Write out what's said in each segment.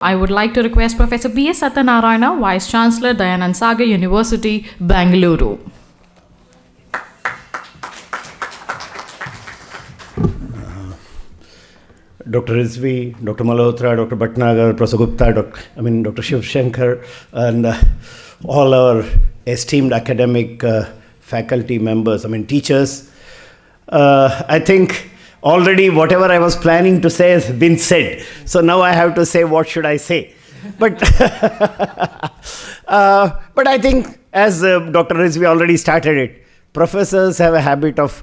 I would like to request Professor B.S. Satyanarayana, Vice Chancellor, Dayananda Sagar University, Bengaluru. Dr. Rizvi, Dr. Malhotra, Dr. Bhatnagar, Professor Gupta, Dr. Shiv Shankar, and all our esteemed academic faculty members, teachers. I think already whatever I was planning to say has been said. So now I have to say what should I say. But I think as Dr. Rizvi already started it, professors have a habit of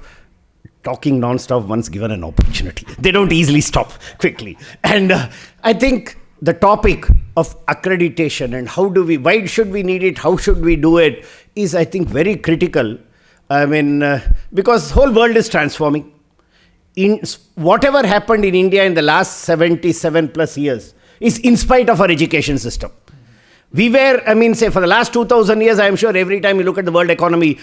talking non-stop once given an opportunity. They don't easily stop quickly. And I think the topic of accreditation and why should we need it, how should we do it, is I think very critical. Because whole world is transforming. In whatever happened in India in the last 77 plus years is in spite of our education system. We were, say for the last 2000 years, I am sure every time you look at the World Economic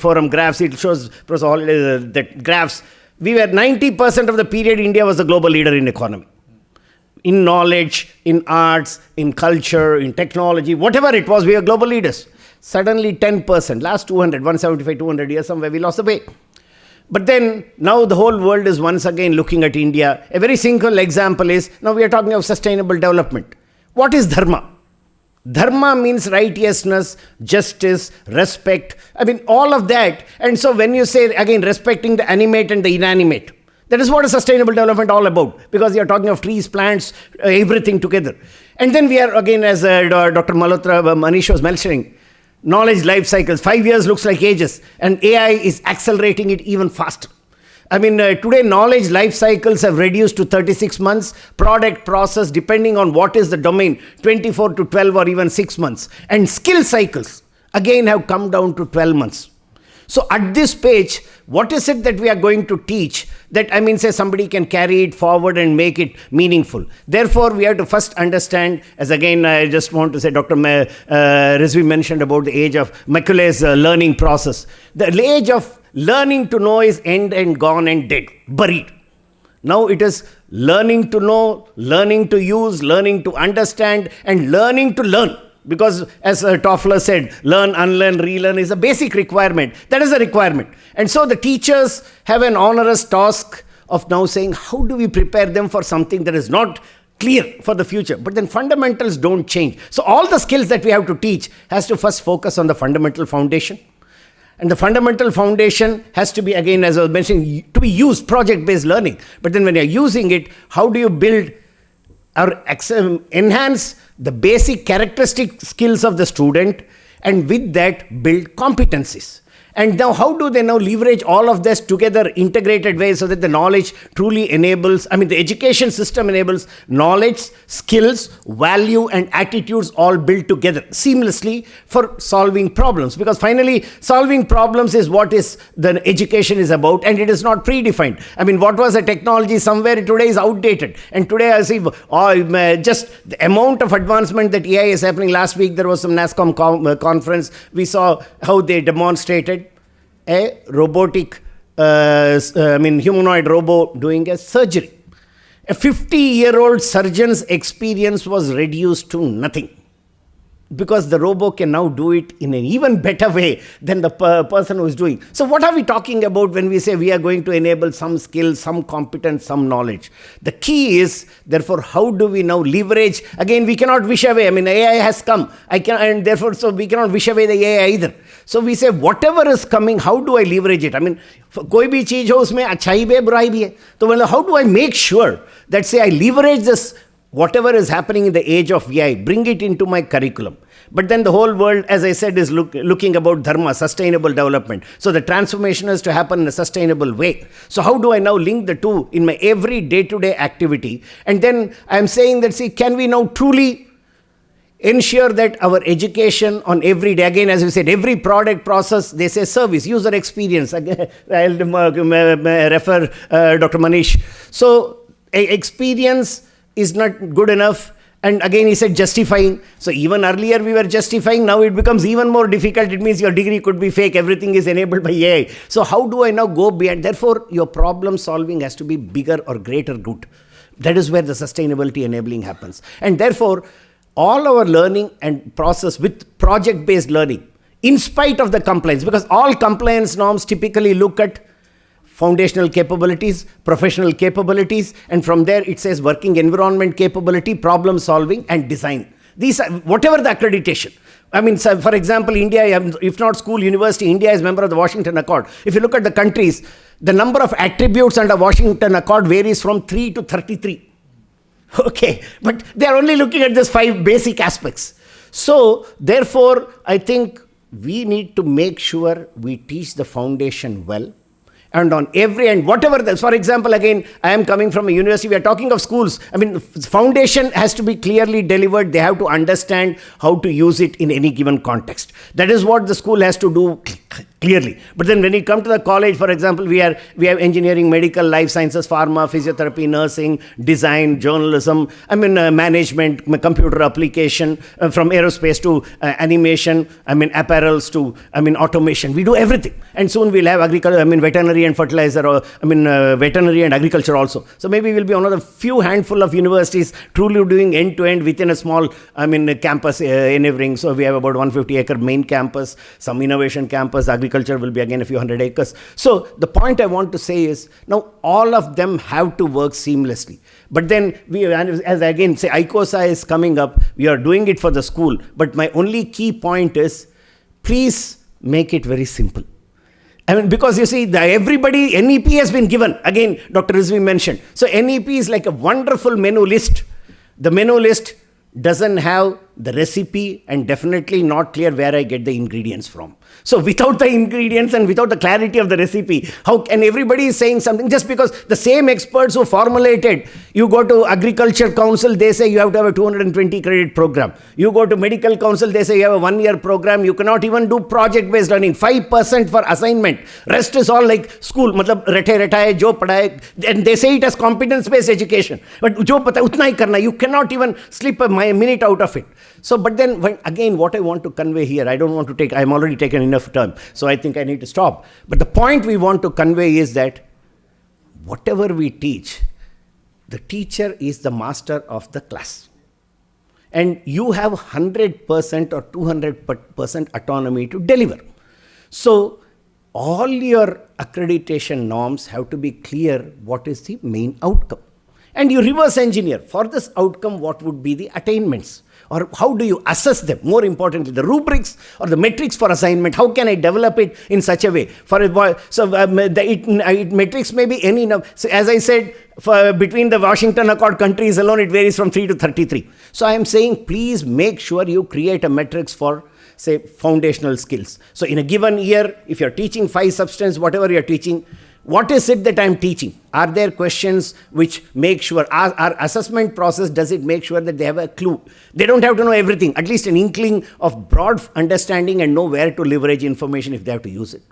Forum graphs, it shows that graphs. We were 90% of the period India was the global leader in economy. In knowledge, in arts, in culture, in technology, whatever it was, we were global leaders. Suddenly 10%, last 175, 200 years, somewhere we lost the way. But then, now the whole world is once again looking at India. A very simple example is, now we are talking of sustainable development. What is Dharma? Dharma means righteousness, justice, respect, all of that. And so when you say, again, respecting the animate and the inanimate, that is what is sustainable development all about. Because you are talking of trees, plants, everything together. And then we are, again, as Dr. Malhotra, Manish was mentioning, knowledge life cycles, 5 years looks like ages, and AI is accelerating it even faster. Today knowledge life cycles have reduced to 36 months, product process, depending on what is the domain, 24 to 12 or even 6 months. And skill cycles, again, have come down to 12 months. So at this page, what is it that we are going to teach that, say somebody can carry it forward and make it meaningful? Therefore, we have to first understand, as again, I just want to say, Dr. Rizvi mentioned about the age of Macaulay's learning process. The age of learning to know is end and gone and dead, buried. Now it is learning to know, learning to use, learning to understand, and learning to learn. Because as Toffler said, learn, unlearn, relearn is a basic requirement. That is a requirement. And so the teachers have an onerous task of now saying, how do we prepare them for something that is not clear for the future? But then fundamentals don't change. So all the skills that we have to teach has to first focus on the fundamental foundation. And the fundamental foundation has to be, again, as I was mentioning, to be used, project-based learning. But then when you're using it, how do you build or enhance the basic characteristic skills of the student, and with that build competencies? And now how do they now leverage all of this together integrated ways so that the knowledge truly enables, the education system enables knowledge, skills, value and attitudes all built together seamlessly for solving problems. Because finally, solving problems is what is the education is about, and it is not predefined. What was a technology somewhere today is outdated. And today I see just the amount of advancement that AI is happening. Last week there was some NASCOM conference. We saw how they demonstrated a robotic, humanoid robot doing a surgery. A 50-year-old surgeon's experience was reduced to nothing. Because the robot can now do it in an even better way than the person who is doing. So what are we talking about when we say we are going to enable some skills, some competence, some knowledge? The key is, therefore, how do we now leverage? Again, we cannot wish away. AI has come. So we cannot wish away the AI either. So we say, whatever is coming, how do I leverage it? कोई भी चीज हो उसमें अच्छाई भी है, बुराई भी है. So how do I make sure that, say, I leverage this, whatever is happening in the age of AI, bring it into my curriculum? But then the whole world, as I said, is looking about Dharma, sustainable development. So the transformation has to happen in a sustainable way. So how do I now link the two in my every day-to-day activity? And then I'm saying that, see, can we now truly ensure that our education on every day, again, as we said, every product process, they say service, user experience. Again, I'll refer Dr. Manish. So experience is not good enough. And again, he said justifying. So even earlier we were justifying. Now it becomes even more difficult. It means your degree could be fake. Everything is enabled by AI. So how do I now go beyond? Therefore, your problem solving has to be bigger or greater good. That is where the sustainability enabling happens. And therefore, all our learning and process with project-based learning, in spite of the compliance, because all compliance norms typically look at foundational capabilities, professional capabilities, and from there it says working environment capability, problem solving, and design. These are whatever the accreditation. I mean, so for example, India, if not school, university, India is member of the Washington Accord. If you look at the countries, the number of attributes under Washington Accord varies from 3 to 33. Okay, but they are only looking at these 5 basic aspects. So, therefore, I think we need to make sure we teach the foundation well. And on every end, whatever, for example, again, I am coming from a university, we are talking of schools. I mean, foundation has to be clearly delivered. They have to understand how to use it in any given context. That is what the school has to do clearly. But then when you come to the college, for example, we have engineering, medical, life sciences, pharma, physiotherapy, nursing, design, journalism, management, computer application, from aerospace to animation, apparels to, automation. We do everything. And soon we'll have agriculture, veterinary and fertilizer, or veterinary and agriculture also. So maybe we'll be one of the few handful of universities truly doing end-to-end within a small, campus enabling. So we have about 150-acre main campus, some innovation campus, agriculture will be again a few hundred acres. So the point I want to say is, now all of them have to work seamlessly. But then, as I again say, ICOSA is coming up, we are doing it for the school. But my only key point is, please make it very simple. Because you see, everybody, NEP has been given. Again, Dr. Rizvi mentioned. So NEP is like a wonderful menu list. The menu list doesn't have the recipe and definitely not clear where I get the ingredients from. So without the ingredients and without the clarity of the recipe, how can everybody is saying something just because the same experts who formulated, you go to Agriculture Council, they say you have to have a 220 credit program. You go to Medical Council, they say you have a 1-year program. You cannot even do project-based learning, 5% for assignment. Rest is all like school, matlab rete jo padhaye, and they say it as competence-based education. But jo pata utna hi karna, you cannot even slip a minute out of it. So, but then again, what I want to convey here, I don't want to take, I'm already taken enough time, so I think I need to stop. But the point we want to convey is that whatever we teach, the teacher is the master of the class. And you have 100% or 200% autonomy to deliver. So, all your accreditation norms have to be clear what is the main outcome. And you reverse engineer, for this outcome, what would be the attainments? Or how do you assess them? More importantly, the rubrics or the metrics for assignment, how can I develop it in such a way? Metrics may be any number. So as I said, between the Washington Accord countries alone, it varies from 3 to 33. So I am saying, please make sure you create a metrics for, say, foundational skills. So in a given year, if you're teaching 5 substance, whatever you're teaching, what is it that I'm teaching? Are there questions which make sure, our assessment process, does it make sure that they have a clue? They don't have to know everything, at least an inkling of broad understanding and know where to leverage information if they have to use it.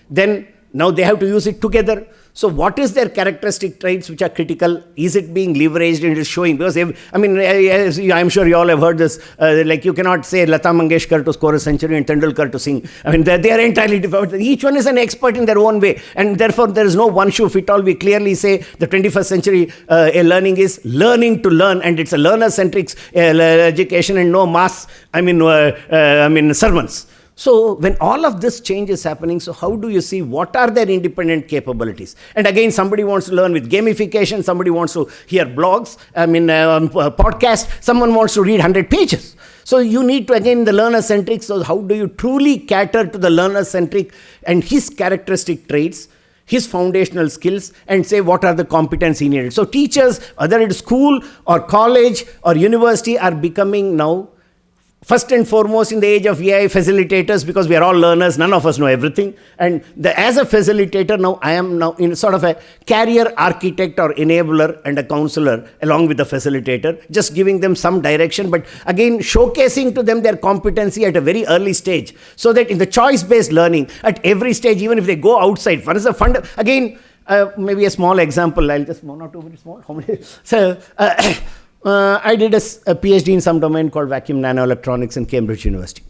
Then, now they have to use it together. So what is their characteristic traits which are critical? Is it being leveraged and is showing? Because I'm sure you all have heard this, like you cannot say Lata Mangeshkar to score a century and Tendulkar to sing. They are entirely different. Each one is an expert in their own way. And therefore, there is no one shoe fit all. We clearly say the 21st century learning is learning to learn, and it's a learner-centric education and no mass, sermons. So when all of this change is happening, so how do you see what are their independent capabilities? And again, somebody wants to learn with gamification, somebody wants to hear blogs, podcast, someone wants to read 100 pages. So you need to, again, the learner-centric, so how do you truly cater to the learner-centric and his characteristic traits, his foundational skills, and say what are the competencies needed. So teachers, whether it's school or college or university, are becoming now first and foremost in the age of AI, facilitators, because we are all learners, none of us know everything. And as a facilitator now, I am now in sort of a career architect or enabler and a counselor along with the facilitator, just giving them some direction, but again, showcasing to them their competency at a very early stage, so that in the choice-based learning, at every stage, even if they go outside, for instance, again, maybe a small example, I'll just, one or two very small, how many? So, I did a PhD in some domain called vacuum nanoelectronics in Cambridge University.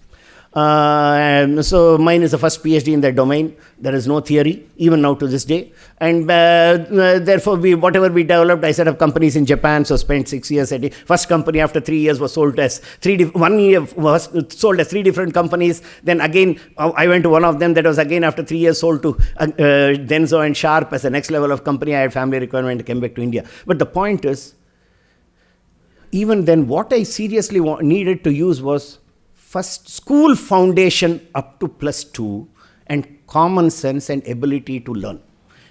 So mine is the first PhD in that domain. There is no theory, even now to this day. And therefore, whatever we developed, I set up companies in Japan, so spent 6 years at it. First company after 3 years was sold as 1 year was sold as 3 different companies. Then again, I went to one of them that was again after 3 years sold to Denso and Sharp as the next level of company. I had family requirement, came back to India. But the point is, even then, what I seriously needed to use was first school foundation up to +2 and common sense and ability to learn.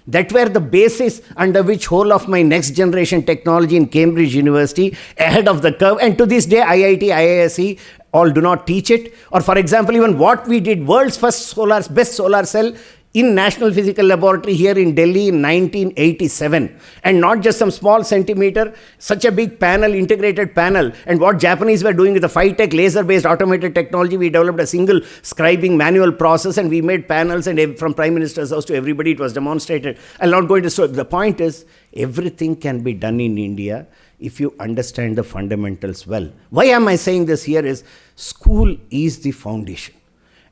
That were the basis under which whole of my next generation technology in Cambridge University ahead of the curve. And to this day, IIT, IISc all do not teach it. Or for example, even what we did, world's best solar cell in National Physical Laboratory here in Delhi in 1987. And not just some small centimeter, such a big panel, integrated panel. And what Japanese were doing with the Phi-Tech laser-based automated technology, we developed a single scribing manual process and we made panels, and from Prime Minister's house to everybody it was demonstrated. I'm not going to show. The point is, everything can be done in India if you understand the fundamentals well. Why am I saying this here is, school is the foundation.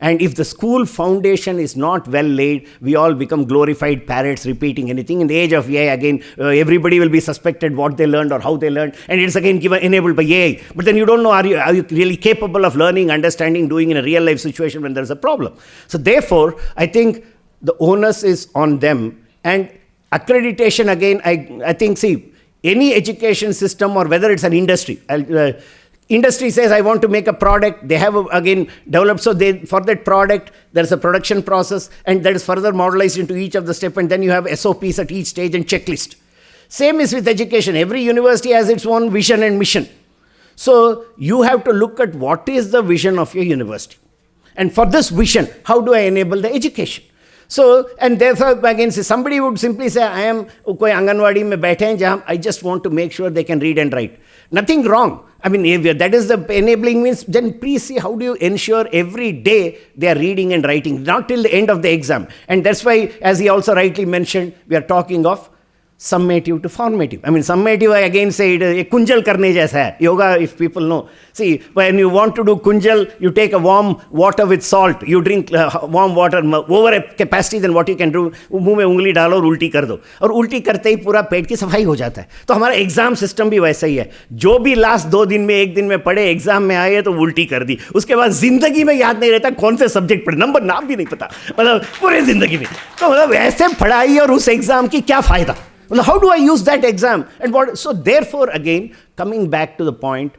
And if the school foundation is not well laid, we all become glorified parrots repeating anything. In the age of AI, again, everybody will be suspected what they learned or how they learned. And it's again enabled by AI. But then you don't know, are you really capable of learning, understanding, doing in a real life situation when there's a problem? So therefore, I think the onus is on them. And accreditation, again, I think, see, any education system or whether it's an industry, industry says, I want to make a product. They have, again, developed. So for that product, there's a production process. And that is further modelized into each of the steps. And then you have SOPs at each stage and checklist. Same is with education. Every university has its own vision and mission. So you have to look at what is the vision of your university. And for this vision, how do I enable the education? So, and therefore, again, somebody would simply say, I am koi Anganwadi mein baithe hain, jahan I just want to make sure they can read and write. Nothing wrong. I mean, if that is the enabling means, then please see how do you ensure every day they are reading and writing, not till the end of the exam. And that's why, as he also rightly mentioned, we are talking of summative to formative. I mean, summative, I again say, it kunjal karne jaisa hai. Yoga, if people know. See, when you want to do kunjal, you take a warm water with salt. You drink warm water over a capacity than what you can do. मुंह में उंगली डालो और उल्टी कर दो. और उल्टी करते ही पूरा पेट की सफाई हो जाता है. तो हमारा एग्जाम सिस्टम भी वैसा ही है. जो भी लास्ट 2 दिन में 1 दिन में पढ़े, एग्जाम में आए तो उल्टी कर दी. उसके बाद जिंदगी में याद नहीं रहता कौन से सब्जेक्ट पढ़े. नंबर नाम भी नहीं पता. मतलब पूरे जिंदगी में. तो मतलब ऐसे पढ़ाई और उस एग्जाम की क्या फायदा? How do I use that exam? And what? So therefore, again, coming back to the point,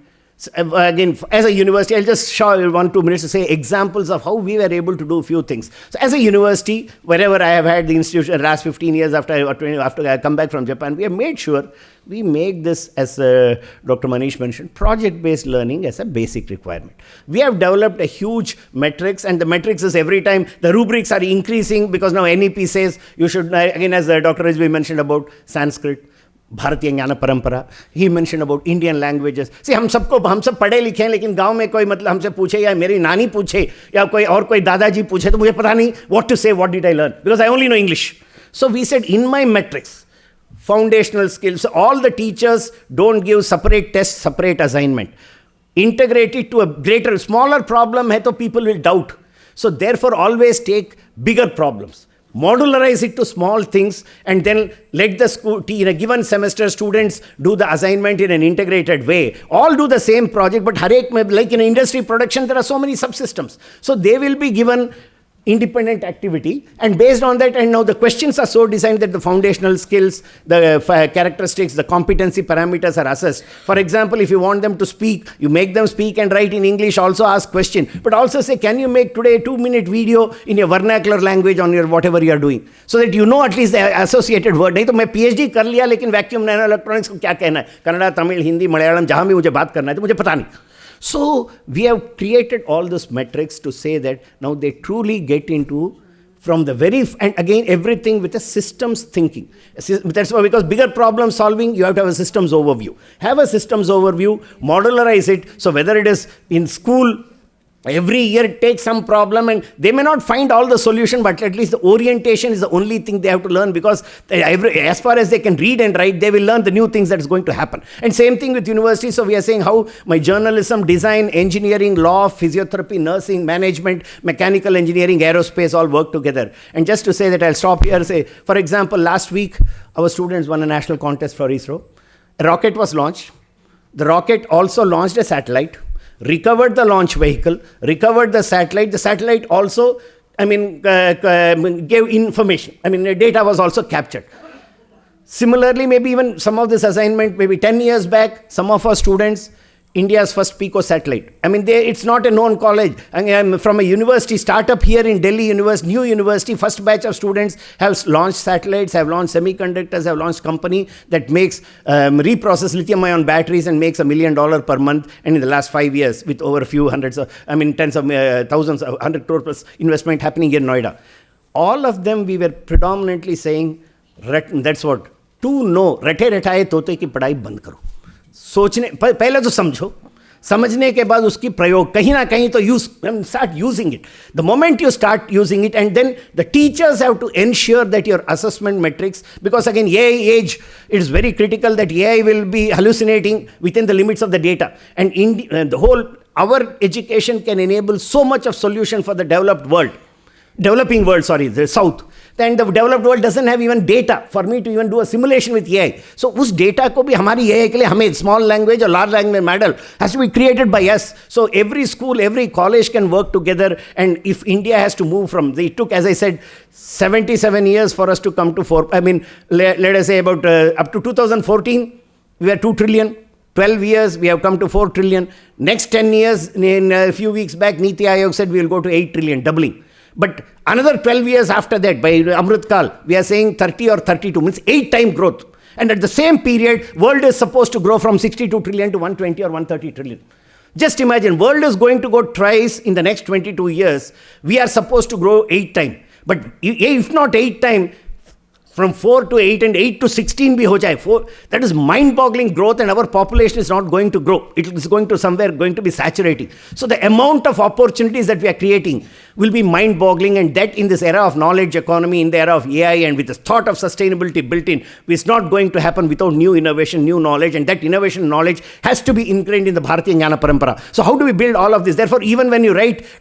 again, as a university, I'll just show 1-2 minutes to say examples of how we were able to do a few things. So as a university, wherever I have had the institution, last 15 years after I come back from Japan, we have made sure we make this, as Dr. Manish mentioned, project-based learning as a basic requirement. We have developed a huge metrics, and the metrics is every time the rubrics are increasing because now NEP says you should, again, as Dr. Rizvi mentioned about Sanskrit, भारतीय ज्ञान परंपरा, ही mention about Indian languages. सी हम सब पढ़े लिखे हैं, लेकिन गांव में कोई मतलब हमसे पूछे या मेरी नानी पूछे या कोई दादाजी पूछे तो मुझे पता नहीं what to say, what did I learn, because I only know English. So we said in my matrix foundational skills, all the teachers don't give separate tests, separate assignment. Integrate it to a smaller problem hai to people will doubt. So therefore always take bigger problems. Modularize it to small things and then let the school, in a given semester, students do the assignment in an integrated way. All do the same project, but like in industry production, there are so many subsystems. So they will be given independent activity, and based on that, and now the questions are so designed that the foundational skills, the characteristics, the competency parameters are assessed. For example, if you want them to speak, you make them speak and write in English, also ask question, but also say, can you make today a 2-minute video in your vernacular language on your whatever you are doing, so that you know at least the associated word. नहीं तो मैं PhD कर लिया, लेकिन vacuum nano electronics को क्या कहना है, कन्नड़ा, तमिल, हिंदी, मलयालम, जहाँ भी मुझे बात करना है तो मुझे पता नहीं. So we have created all these metrics to say that now they truly get into from the very, and again, everything with a systems thinking. That's why, because bigger problem solving, you have to have a systems overview. Have a systems overview, modularize it. So whether it is in school, Every year take some problem, and they may not find all the solution, but at least the orientation is the only thing they have to learn, because as far as they can read and write, they will learn the new things that is going to happen. And same thing with university. So we are saying how my journalism, design, engineering, law, physiotherapy, nursing, management, mechanical engineering, aerospace all work together. And just to say that, I'll stop here, say, for example, last week, our students won a national contest for ISRO. A rocket was launched. The rocket also launched a satellite, recovered the launch vehicle, recovered the satellite. The satellite also, gave information. Data was also captured. Similarly, maybe even some of this assignment, maybe 10 years back, some of our students, India's first Pico satellite. It's not a known college. I'm from a university startup here in Delhi University, new university. First batch of students have launched satellites, have launched semiconductors, have launched company that makes reprocess lithium-ion batteries and makes $1 million per month. And in the last 5 years, with over a few hundreds of, tens of thousands, 100 crore plus investment happening in Noida. All of them, we were predominantly saying, that's what, to know, रटे रटाए तोते की पढ़ाई बंद करो. सोचने पहले तो समझो, समझने के बाद उसकी प्रयोग कहीं ना कहीं तो start using it. The moment you start using it, and then the teachers have to ensure that your assessment metrics, because again, AI age, it is very critical that AI will be hallucinating within the limits of the data. And our education can enable so much of solution for the developing world, the South. Then the developed world doesn't have even data for me to even do a simulation with AI. So उस data को भी हमारी AI के लिए हमें small language or large language model has to be created by us. So every school, every college can work together. And if India has to move from, it took, as I said, 77 years for us to come to 4. Let us say about up to 2014, we were 2 trillion. 12 years, we have come to 4 trillion. Next 10 years, in a few weeks back, Niti Aayog said we will go to 8 trillion, doubling. But another 12 years after that, by Amrit Kal, we are saying 30 or 32, means 8-time growth. And at the same period, world is supposed to grow from 62 trillion to 120 or 130 trillion. Just imagine, world is going to go twice in the next 22 years. We are supposed to grow 8 times. But if not 8 times, from 4 to 8 and 8 to 16 bhi ho jaye. 4, that is mind-boggling growth, and our population is not going to grow. It is going to be saturating. So the amount of opportunities that we are creating will be mind-boggling, and that in this era of knowledge economy, in the era of AI, and with the thought of sustainability built in, it's not going to happen without new innovation, new knowledge, and that innovation knowledge has to be ingrained in the Bharatiya Jnana Parampara. So how do we build all of this? Therefore, even when you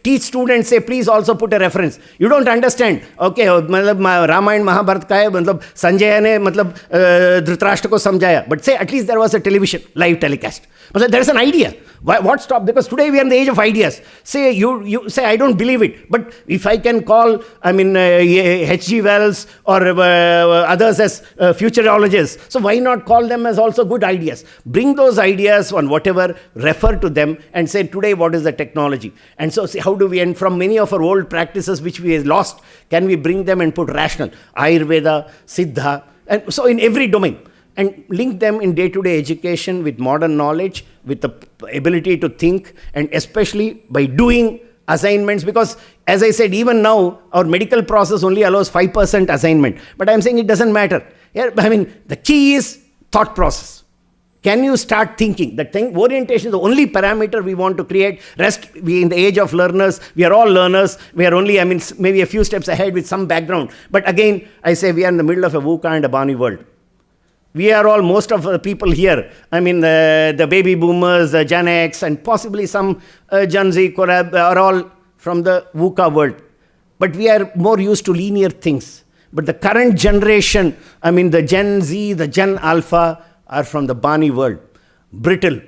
teach students, say, please also put a reference. You don't understand. Okay, Ramayana Mahabharata ka hai, Sanjay ने धृतराष्ट्र को समझाया, but say at least there was a television live telecast. There is an idea. What stop? Because today we are in the age of ideas. Say you say I don't believe it, but if I can call H.G. Wells or others as futurologists, so why not call them as also good ideas? Bring those ideas on whatever, refer to them, and say today what is the technology? And so see how do we, and from many of our old practices which we have lost, can we bring them and put rational Ayurveda, Siddha, and so in every domain, and link them in day-to-day education with modern knowledge, with the ability to think, and especially by doing assignments, because as I said, even now our medical process only allows 5% assignment, but I'm saying it doesn't matter. Yeah, the key is thought process. Can you start thinking? That thing, orientation is the only parameter we want to create. Rest, we in the age of learners, we are all learners. We are only, maybe a few steps ahead with some background. But again, I say we are in the middle of a VUCA and a Bani world. We are all, most of the people here, the baby boomers, the Gen X, and possibly some Gen Z are all from the VUCA world. But we are more used to linear things. But the current generation, the Gen Z, the Gen Alpha, are from the Bani world. Brittle,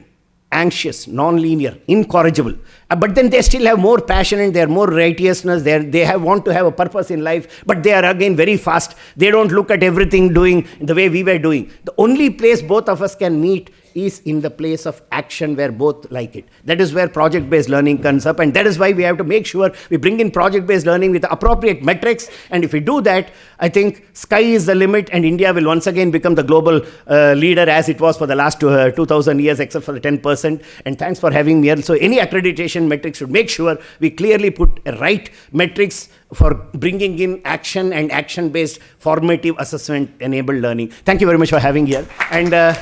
anxious, non-linear, incorrigible. But then they still have more passion and they are more righteousness. They want to have a purpose in life, but they are again very fast. They don't look at everything doing the way we were doing. The only place both of us can meet is in the place of action where both like it. That is where project-based learning comes up, and that is why we have to make sure we bring in project-based learning with the appropriate metrics. And if we do that, I think sky is the limit, and India will once again become the global leader as it was for the last 2,000 years, except for the 10%. And thanks for having me here. So any accreditation metrics should make sure we clearly put right metrics for bringing in action and action-based formative assessment-enabled learning. Thank you very much for having me here. And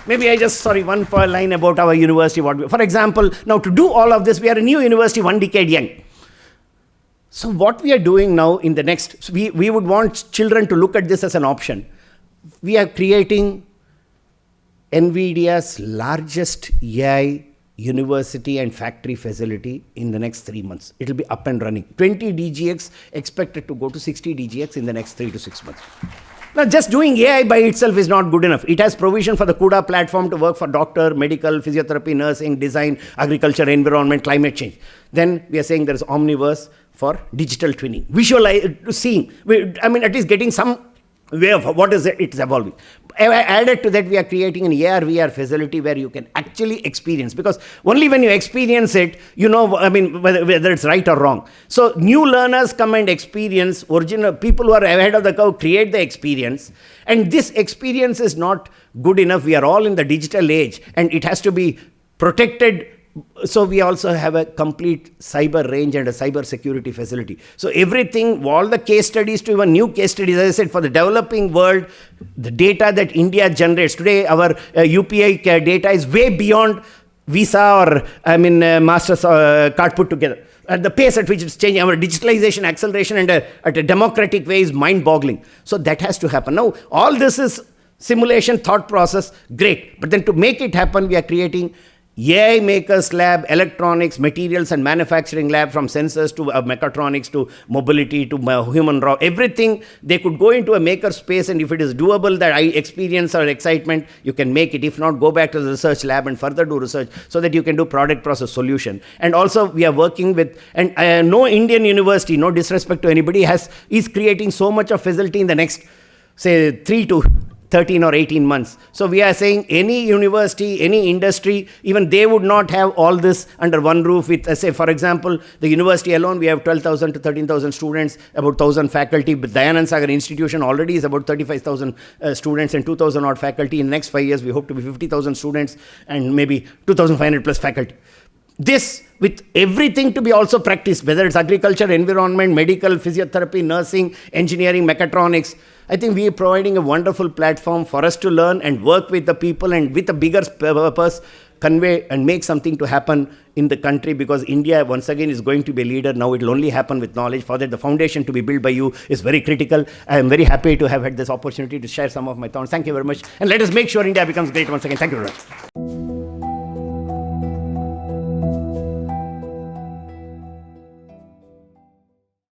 maybe I just, one line about our university. For example, now to do all of this, we are a new university, 1 decade young. So what we are doing now in the next, we would want children to look at this as an option. We are creating NVIDIA's largest AI university and factory facility in the next 3 months. It will be up and running. 20 DGX expected to go to 60 DGX in the next 3 to 6 months. Now, just doing AI by itself is not good enough. It has provision for the CUDA platform to work for doctor, medical, physiotherapy, nursing, design, agriculture, environment, climate change. Then we are saying there is Omniverse for digital twinning. Visualize, seeing, at least getting some way of what is it, it's evolving. Added to that, we are creating an AR, VR facility where you can actually experience, because only when you experience it, you know, whether it's right or wrong. So new learners come and experience, original people who are ahead of the curve create the experience, and this experience is not good enough. We are all in the digital age, and it has to be protected. So we also have a complete cyber range and a cyber security facility. So everything, all the case studies to even new case studies, as I said, for the developing world, the data that India generates today, our UPI data is way beyond Visa or Master's card put together. At the pace at which it's changing, our digitalization, acceleration, and at a democratic way is mind-boggling. So that has to happen. Now, all this is simulation, thought process, great. But then to make it happen, we are creating AI Makers Lab, electronics, materials and manufacturing lab, from sensors to mechatronics to mobility to human raw, everything. They could go into a maker space, and if it is doable, that experience or excitement, you can make it. If not, go back to the research lab and further do research so that you can do product process solution. And also we are working with, and no Indian university, no disrespect to anybody, is creating so much of facility in the next, say, 3 to 13 or 18 months. So we are saying any university, any industry, even they would not have all this under one roof with, say, for example, the university alone, we have 12,000 to 13,000 students, about 1,000 faculty. But Dayananda Sagar institution already is about 35,000 students and 2,000 odd faculty. In the next 5 years, we hope to be 50,000 students and maybe 2,500 plus faculty. This with everything to be also practiced, whether it's agriculture, environment, medical, physiotherapy, nursing, engineering, mechatronics. I think we are providing a wonderful platform for us to learn and work with the people, and with a bigger purpose, convey and make something to happen in the country, because India once again is going to be a leader. Now it will only happen with knowledge. For that, the foundation to be built by you is very critical. I am very happy to have had this opportunity to share some of my thoughts. Thank you very much. And let us make sure India becomes great once again. Thank you very much.